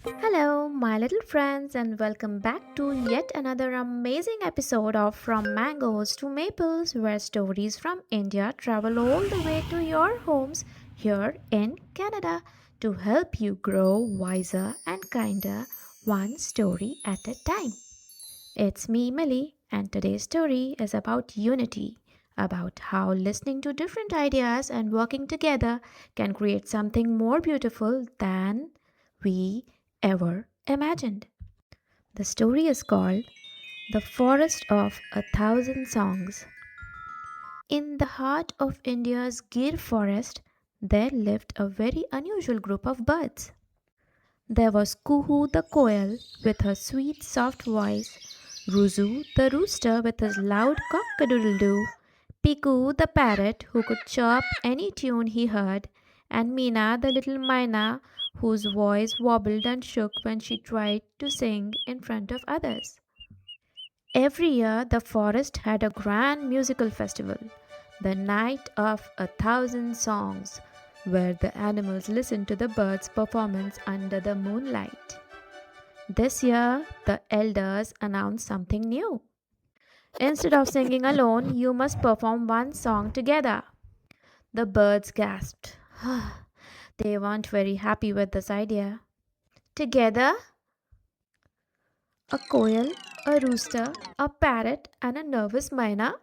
Hello, my little friends, and welcome back to yet another amazing episode of From Mangoes to Maples, where stories from India travel all the way to your homes here in Canada to help you grow wiser and kinder, one story at a time. It's me, Millie, and today's story is about unity, about how listening to different ideas and working together can create something more beautiful than we ever imagined. The story is called The Forest of a Thousand Songs. In the heart of India's Gir forest, there lived a very unusual group of birds. There was Kuhu the koel with her sweet soft voice, Ruzu the rooster with his loud cock-a-doodle-doo, Piku the parrot who could chirp any tune he heard, and Meena the little myna whose voice wobbled and shook when she tried to sing in front of others. Every year the forest had a grand musical festival, the Night of a Thousand Songs, where the animals listened to the birds' performance under the moonlight. This year, the elders announced something new. Instead of singing alone, you must perform one song together. The birds gasped. They weren't very happy with this idea. Together? A koel, a rooster, a parrot, and a nervous myna?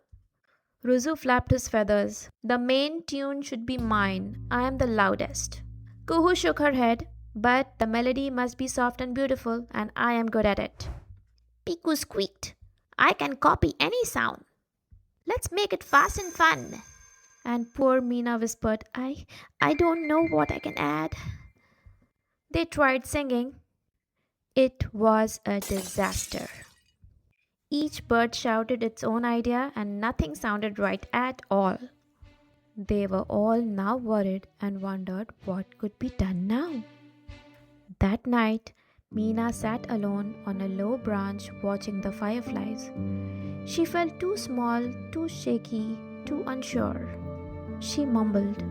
Ruzu flapped his feathers. The main tune should be mine. I am the loudest. Kuhu shook her head. But the melody must be soft and beautiful, and I am good at it. Piku squeaked. I can copy any sound. Let's make it fast and fun. And poor Meena whispered, I don't know what I can add. They tried singing. It was a disaster. Each bird shouted its own idea, and nothing sounded right at all. They were all now worried and wondered what could be done now. That night, Meena sat alone on a low branch watching the fireflies. She felt too small, too shaky, too unsure. She mumbled,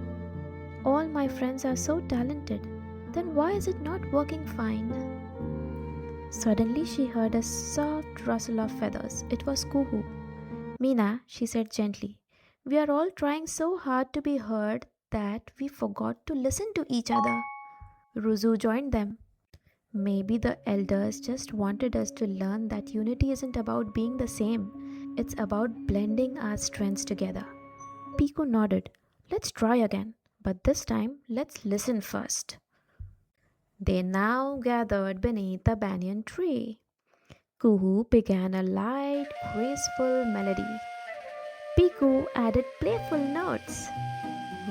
All my friends are so talented, then why is it not working fine? Suddenly she heard a soft rustle of feathers. It was Kuhu. Meena, she said gently, we are all trying so hard to be heard that we forgot to listen to each other. Ruzu joined them. Maybe the elders just wanted us to learn that unity isn't about being the same, it's about blending our strengths together. Piku nodded. Let's try again, but this time let's listen first. They now gathered beneath the banyan tree. Kuhu began a light, graceful melody. Piku added playful notes.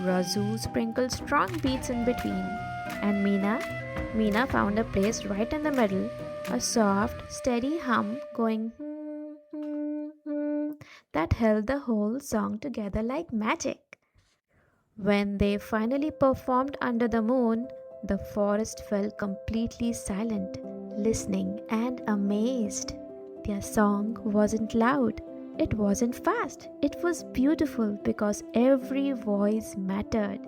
Razu sprinkled strong beats in between, and Meena found a place right in the middle, a soft, steady hum going that held the whole song together like magic. When they finally performed under the moon, the forest fell completely silent, listening and amazed. Their song wasn't loud, it wasn't fast, it was beautiful because every voice mattered.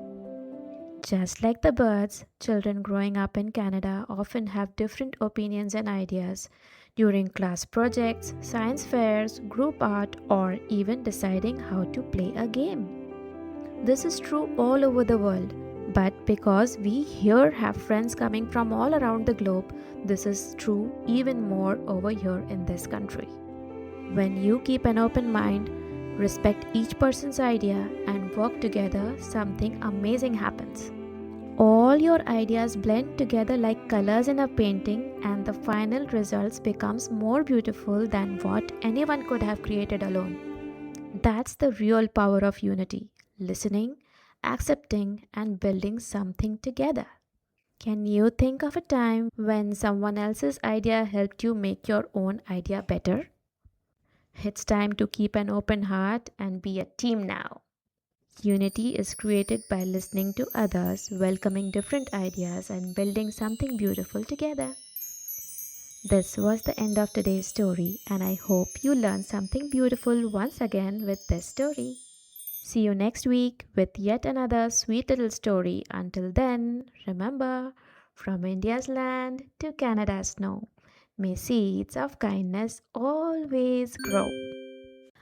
Just like the birds, children growing up in Canada often have different opinions and ideas during class projects, science fairs, group art, or even deciding how to play a game. This is true all over the world, but because we here have friends coming from all around the globe, this is true even more over here in this country. When you keep an open mind, respect each person's idea, and work together, something amazing happens. All your ideas blend together like colors in a painting, and the final results becomes more beautiful than what anyone could have created alone. That's the real power of unity, listening, accepting, and building something together. Can you think of a time when someone else's idea helped you make your own idea better? It's time to keep an open heart and be a team now. Unity is created by listening to others, welcoming different ideas, and building something beautiful together. This was the end of today's story, and I hope you learned something beautiful once again with this story. See you next week with yet another sweet little story. Until then, remember, From India's land to Canada's snow, may seeds of kindness always grow.